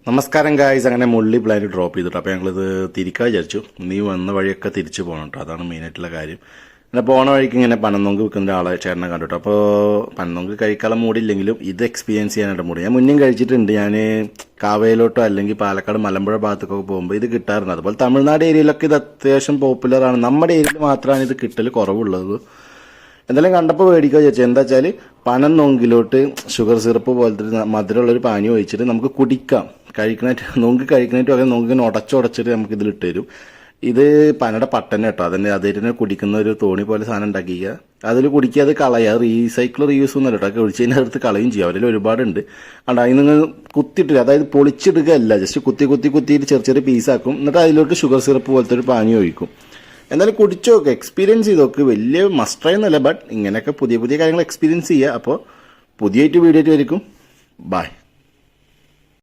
നമസ്കാരം ഗായ്സ്. അങ്ങനെ മുള്ളി plant drop ചെയ്തിട്ട് അപ്പോൾ ഞങ്ങളിത് തിരിക്കാൻ വിചാരിച്ചു. നീ വന്ന വഴിയൊക്കെ തിരിച്ചു പോകണം കേട്ടോ, അതാണ് മെയിനായിട്ടുള്ള കാര്യം. പിന്നെ പോണ വഴിക്ക് ഇങ്ങനെ പനന്നൊങ്ക് വിൽക്കുന്ന ആളെ ചേട്ടനെ കണ്ടിട്ടോ. അപ്പോൾ പനന്നൊങ്ക് കഴിക്കാനുള്ള മൂടില്ലെങ്കിലും ഇത് എക്സ്പീരിയൻസ് ചെയ്യാനായിട്ട് മൂടി. ഞാൻ മുന്നേ കഴിച്ചിട്ടുണ്ട്. ഞാൻ കാവയിലോട്ടോ അല്ലെങ്കിൽ പാലക്കാട് മലമ്പുഴ ഭാഗത്തൊക്കെ പോകുമ്പോൾ ഇത് കിട്ടാറുണ്ട്. അതുപോലെ തമിഴ്നാട് ഏരിയയിലൊക്കെ ഇത് അത്യാവശ്യം പോപ്പുലറാണ്. നമ്മുടെ ഏരിയയിൽ മാത്രമാണ് ഇത് കിട്ടൽ കുറവുള്ളത്. എന്തായാലും കണ്ടപ്പോൾ മേടിക്കുക ചോദിച്ചാൽ എന്താ വെച്ചാൽ പനം നൊങ്കിലോട്ട് ഷുഗർ സിറപ്പ് പോലത്തെ മധുരമുള്ളൊരു പാനി ഒഴിച്ചിട്ട് നമുക്ക് കുടിക്കാം. നൊങ്ക് കഴിക്കണേറ്റ് പകരം നൊങ്കിന് ഉടച്ചുടച്ചിട്ട് നമുക്ക് ഇതിലിട്ട് തരും. ഇത് പനയുടെ പട്ടന കേട്ടോ, അതിൻ്റെ അതിനെ കുടിക്കുന്ന ഒരു തോണി പോലെ സാധനം ഉണ്ടാക്കിക്കുക. അതിൽ കുടിക്കുക, അത് കളയുക. റീസൈക്കിൾ റീയൂസ് ഒന്നും അല്ല കേട്ടോ, ഒഴിച്ചതിൻ്റെ അടുത്ത് കളയും ചെയ്യും. അവരിൽ ഒരുപാടുണ്ട്. കണ്ടോ, അതിൽ നിങ്ങൾ കുത്തിയിട്ടില്ല, അതായത് പൊളിച്ചിടുകയല്ല, ജസ്റ്റ് കുത്തിയിട്ട് ചെറിയ ചെറിയ പീസാക്കും. എന്നിട്ട് അതിലോട്ട് ഷുഗർ സിറപ്പ് പോലത്തെ ഒരു പാനി ഒഴിക്കും. എന്തായാലും കുടിച്ചു നോക്ക്, എക്സ്പീരിയൻസ് ചെയ്ത് നോക്ക്. വലിയ മസ്റ്റ് എന്നല്ല, ബട്ട് ഇങ്ങനെയൊക്കെ പുതിയ കാര്യങ്ങൾ എക്സ്പീരിയൻസ് ചെയ്യുക. അപ്പോൾ പുതിയായിട്ട് വീഡിയോ ആയിട്ട് വരിക്കും. ബൈ.